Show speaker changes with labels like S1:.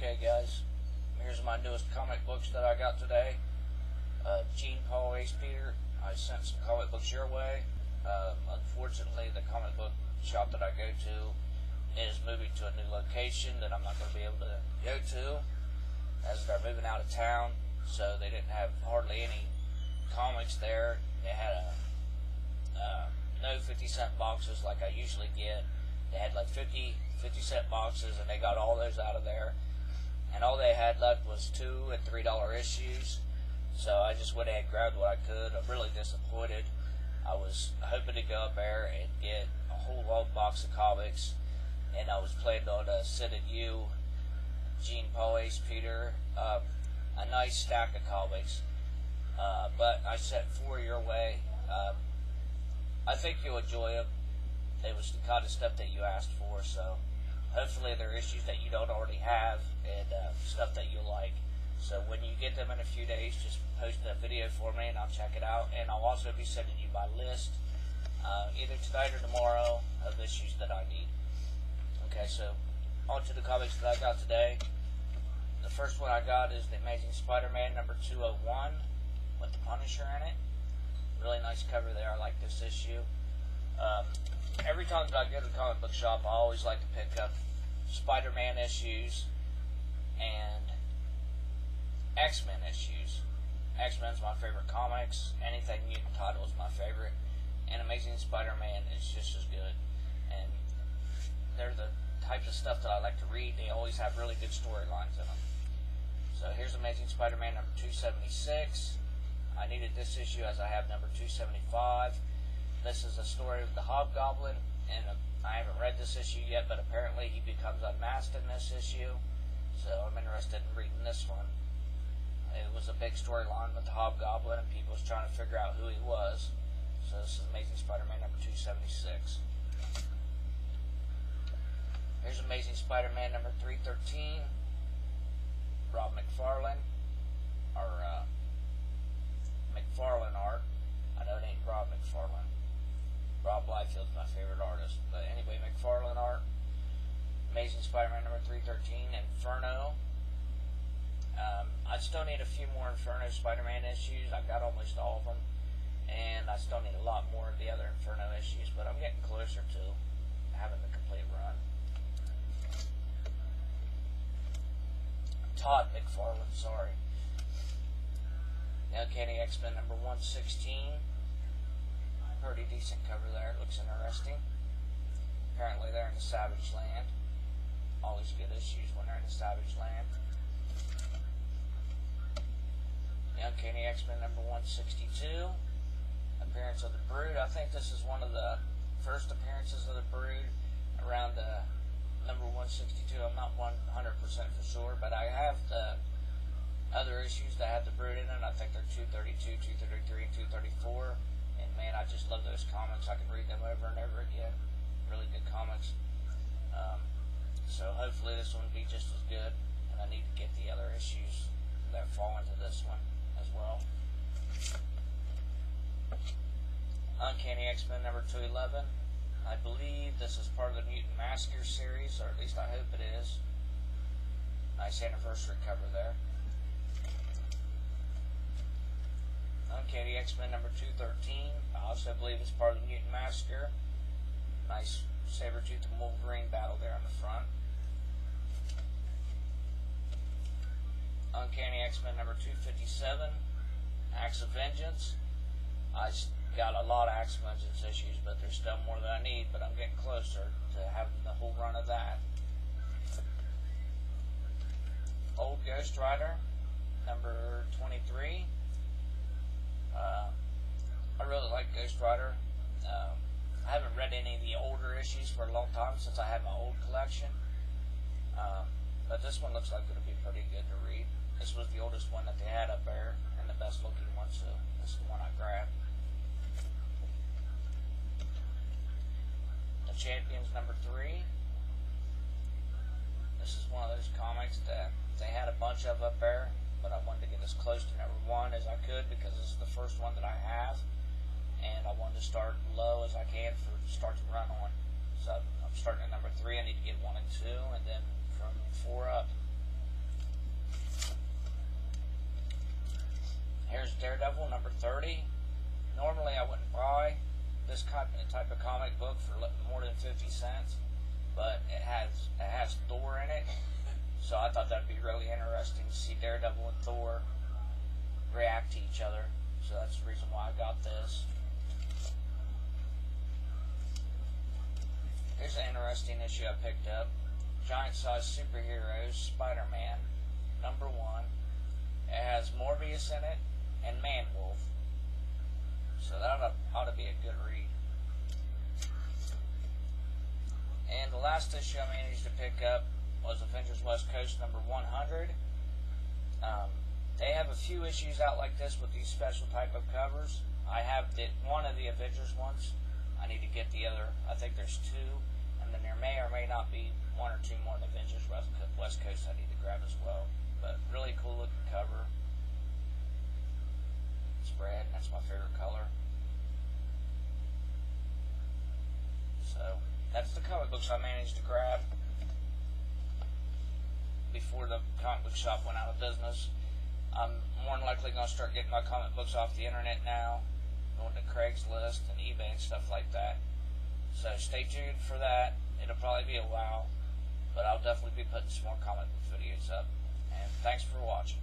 S1: Okay guys, here's my newest comic books that I got today. GENEPAULACEPETER, I sent some comic books your way. Unfortunately, the comic book shop that I go to is moving to a new location that I'm not going to be able to go to, as they're moving out of town, so they didn't have hardly any comics there. They had no 50-cent boxes like I usually get. They had like 50-cent boxes, and they got all those out of there, and all they had left was $2 and $3 issues. So I just went ahead and grabbed what I could. I'm really disappointed. I was hoping to go up there and get a whole long box of comics, and I was planning on sending you, GENEPAULACEPETER, a nice stack of comics, but I sent 4 your way. I think you'll enjoy them. It was the kind of stuff that you asked for, so hopefully they're issues that you don't already have, and stuff that you like. So when you get them in a few days, just post a video for me and I'll check it out. And I'll also be sending you my list, either tonight or tomorrow, of issues that I need. Okay, so on to the comics that I got today. The first one I got is The Amazing Spider-Man number 201 with the Punisher in it. Really nice cover there. I like this issue. Every time that I go to the comic book shop, I always like to pick up Spider-Man issues and X-Men issues. X-Men's my favorite comics. Anything mutant title is my favorite. And Amazing Spider-Man is just as good. And they're the types of stuff that I like to read. They always have really good storylines in them. So here's Amazing Spider-Man number 276. I needed this issue as I have number 275. This is a story of the Hobgoblin, and I haven't read this issue yet, but apparently he becomes unmasked in this issue, so I'm interested in reading this one. It was a big storyline with the Hobgoblin, and people was trying to figure out who he was. So this is Amazing Spider-Man number 276. Here's Amazing Spider-Man number 313. Rob McFarlane, or McFarlane art. I know it ain't Rob McFarlane. Rob Liefeld's my favorite artist. But anyway, McFarlane art. Amazing Spider-Man number 313, Inferno. I still need a few more Inferno Spider-Man issues. I've got almost all of them. And I still need a lot more of the other Inferno issues, but I'm getting closer to having the complete run. Todd McFarlane, sorry. Uncanny X-Men number 116. Pretty decent cover there. Looks interesting. Apparently they're in the Savage Land. Always good issues when they're in the Savage Land. The Uncanny X-Men number 162. Appearance of the Brood. I think this is one of the first appearances of the Brood around the number 162. I'm not 100% for sure, but I have the other issues that have the Brood in it. I think they're 232, 233, and 234. And man, I just love those comics. I can read them over and over again. Really good comics. So hopefully this one will be just as good. And I need to get the other issues that fall into this one as well. Uncanny X-Men number 211. I believe this is part of the Mutant Massacre series, or at least I hope it is. Nice anniversary cover there. Uncanny X-Men number 213. I also believe it's part of the Mutant Massacre. Nice Sabretooth and Wolverine battle there on the front. Uncanny X-Men number 257. Acts of Vengeance. I got a lot of Acts of Vengeance issues, but there's still more than I need, but I'm getting closer to having the whole run of that. Old Ghost Rider number 23. I really like Ghost Rider. I haven't read any of the older issues for a long time since I had my old collection. But this one looks like it'll be pretty good to read. This was the oldest one that they had up there, and the best looking one, so this is the one I grabbed. The Champions number 3. This is one of those comics that they had a bunch of up there, but I wanted to get as close to number 1 as I could because this is the first one that I have, and I wanted to start low as I can for start to run on. So I'm starting at number 3. I need to get 1 and 2, and then from 4 up. there's Daredevil number 30. Normally I wouldn't buy this type of comic book for more than 50 cents, but it has Thor in it, so I thought that'd be really interesting to see Daredevil and Thor react to each other. So that's the reason why I got this. Here's an interesting issue I picked up. Giant Size Superheroes, Spider-Man, number 1. It has Morbius in it and Man-Wolf. So that ought to be a good read. And the last issue I managed to pick up was Avengers West Coast number 100. They have a few issues out like this with these special type of covers. I have one of the Avengers ones. I need to get the other. I think there's 2. And then there may or may not be 1 or 2 more Avengers West Coast I need to grab as well. But really cool looking cover. It's red. That's my favorite color. So that's the comic books I managed to grab before the comic book shop went out of business. I'm more than likely going to start getting my comic books off the internet now, going to Craigslist and eBay and stuff like that. So stay tuned for that. It'll probably be a while, but I'll definitely be putting some more comic book videos up. And thanks for watching.